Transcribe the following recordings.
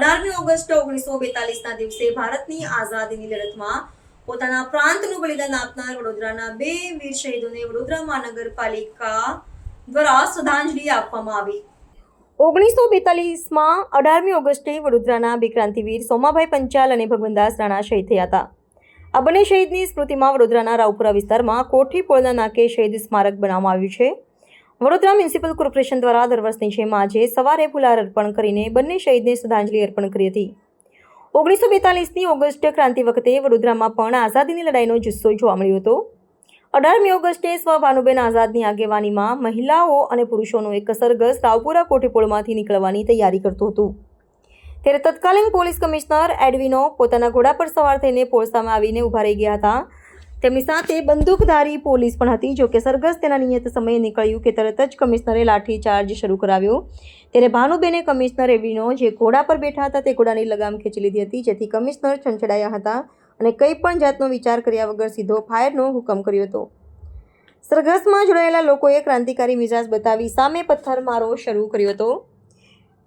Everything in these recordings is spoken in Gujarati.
18મી ઓગસ્ટ 1942ના દિવસે ભારતની આઝાદીની લડતમાં પોતાના પ્રાંતનું બલિદાન આપનાર વડોદરાના બે વીર શહીદોને વડોદરા મહાનગરપાલિકા દ્વારા શ્રદ્ધાંજલિ આપવામાં આવી। 1942માં 18મી ઓગસ્ટે વડોદરાના બે ક્રાંતિવીર સોમાભાઈ પંચાલ અને ભગવનદાસ રાણા શહીદ થયા હતા। આ બંને શહીદની સ્મૃતિમાં વડોદરાના રાવપુરા વિસ્તારમાં કોઠી પોળના નાકે શહીદ સ્મારક બનાવવામાં આવ્યું છે। વડોદરા મ્યુનિસિપલ કોર્પોરેશન દ્વારા દર વર્ષની જેમ આજે સવારે ફુલહાર અર્પણ કરીને બંને શહીદને શ્રદ્ધાંજલિ અર્પણ કરી હતી। 1942ની ઓગસ્ટ ક્રાંતિ વખતે વડોદરામાં પણ આઝાદીની લડાઈનો જુસ્સો જોવા મળ્યો હતો। 18મી ઓગસ્ટે સ્વ ભાનુબેન આઝાદની આગેવાનીમાં મહિલાઓ અને પુરુષોનો એક સરઘસ રાવપુરા કોઠીપોળમાંથી નીકળવાની તૈયારી કરતું હતું। ત્યારે તત્કાલીન પોલીસ કમિશનર એડવિનો પોતાના ઘોડા પર સવાર થઈને પોળ સામે આવીને ઊભા રહી ગયા હતા। તેમની સાથે બંદૂકધારી પોલીસ પણ હતી। જો કે સરઘસ તેના નિયત સમયે નીકળ્યું કે તરત જ કમિશનરે લાઠીચાર્જ શરૂ કરાવ્યો। ત્યારે ભાનુબેને કમિશનર એડવિનો જે ઘોડા પર બેઠા હતા તે ઘોડાની લગામ ખેંચી લીધી હતી, જેથી કમિશનર છંછેડાયા હતા અને કંઈ પણ જાતનો વિચાર કર્યા વગર સીધો ફાયરનો હુકમ કર્યો હતો। સરઘસમાં જોડાયેલા લોકોએ ક્રાંતિકારી મિજાજ બતાવી સામે પથ્થરમારો શરૂ કર્યો હતો।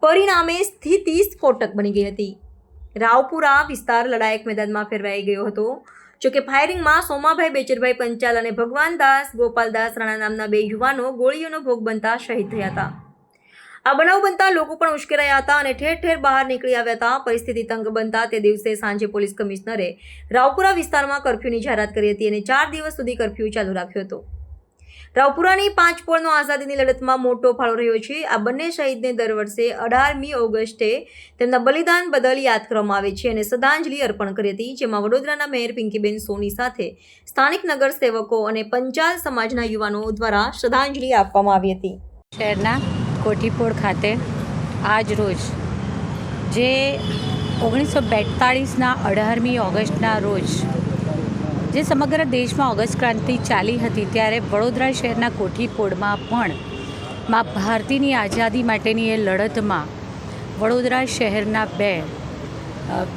પરિણામે સ્થિતિ સ્ફોટક બની ગઈ હતી। રાવપુરા વિસ્તાર લડાયક મેદાનમાં ફેરવાઈ ગયો હતો। જોકે ફાયરિંગમાં સોમાભાઈ બેચરભાઈ પંચાલ અને ભગવાનદાસ ગોપાલદાસ રાણા નામના બે યુવાનો ગોળીઓનો ભોગ બનતા શહીદ થયા હતા। આ બનાવ બનતા લોકો પણ ઉશ્કેરાયા હતા અને ઠેર ઠેર બહાર નીકળી આવ્યા હતા। પરિસ્થિતિ તંગ બનતા તે દિવસે સાંજે પોલીસ કમિશનરે રાવપુરા વિસ્તારમાં કર્ફ્યુની જાહેરાત કરી હતી અને 4 દિવસ સુધી કર્ફ્યુ ચાલુ રાખ્યો હતો। રાવપુરાની 5 પોળનો આઝાદીની લડતમાં મોટો ફાળો રહ્યો છે। આ બંને શહીદને દર વર્ષે 18મી ઓગસ્ટે તેમના બલિદાન બદલ યાદ કરવામાં આવે છે અને શ્રદ્ધાંજલિ અર્પણ કરી હતી, જેમાં વડોદરાના મેયર પિંકીબેન સોની સાથે સ્થાનિક નગર સેવકો અને પંચાલ સમાજના યુવાનો દ્વારા શ્રદ્ધાંજલિ આપવામાં આવી હતી। શહેરના કોઠીપોળ ખાતે આજ રોજ જે 1942ના 18મી ઓગસ્ટના રોજ જે સમગ્ર દેશમાં ઓગસ્ટ ક્રાંતિ ચાલી હતી, ત્યારે વડોદરા શહેરના કોઠીપોળમાં પણ મા ભારતીની આઝાદી માટેની એ લડતમાં વડોદરા શહેરના બે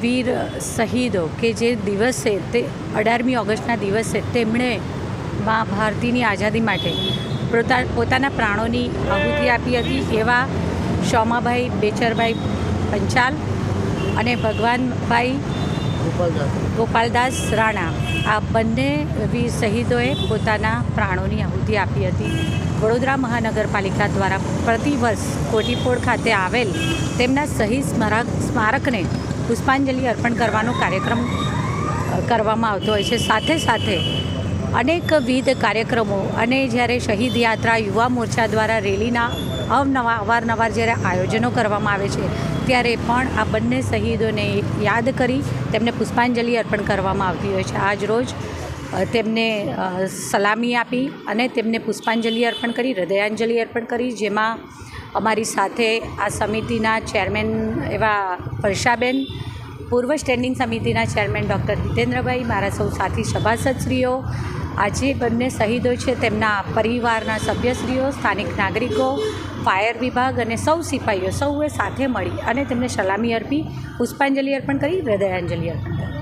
વીર શહીદો કે જે દિવસે તે 18મી ઓગસ્ટના દિવસે તેમણે મા ભારતીની આઝાદી માટે પોતાના પ્રાણોની આહુતિ આપી હતી, એવા સોમાભાઈ બેચરભાઈ પંચાલ અને ભગવાનભાઈ ગોપાલદાસ રાણા આ બંને વીર શહીદોએ પોતાના પ્રાણોની આહુતિ આપી હતી। વડોદરા મહાનગરપાલિકા દ્વારા પ્રતિવર્ષ કોઠીપોળ ખાતે આવેલ તેમના શહીદ સ્મારકને પુષ્પાંજલિ અર્પણ કરવાનો કાર્યક્રમ કરવામાં આવતો હોય છે। સાથે સાથે અનેકવિધ કાર્યક્રમો અને જ્યારે શહીદ યાત્રા યુવા મોરચા દ્વારા રેલીના અવારનવાર જ્યારે આયોજનો કરવામાં આવે છે, ત્યારે પણ આ બંને શહીદોને યાદ કરી તેમને પુષ્પાંજલિ અર્પણ કરવામાં આવતી હોય છે। આજ રોજ તેમને સલામી આપી અને તેમને પુષ્પાંજલિ અર્પણ કરી, હૃદયાંજલિ અર્પણ કરી, જેમાં અમારી સાથે આ સમિતિના ચેરમેન એવા વર્ષાબેન, પૂર્વ સ્ટેન્ડિંગ સમિતિના ચેરમેન ડૉક્ટર હિતેન્દ્રભાઈ, મારા સૌ સાથી સભાસદશ્રીઓ, આજે બંને શહીદો છે તેમના પરિવારના સભ્યશ્રીઓ, સ્થાનિક નાગરિકો, ફાયર વિભાગ અને સૌ સિપાહીઓ સૌએ સાથે મળી અને તેમને સલામી અર્પી, પુષ્પાંજલિ અર્પણ કરી, હૃદયાંજલિ અર્પણ કરી।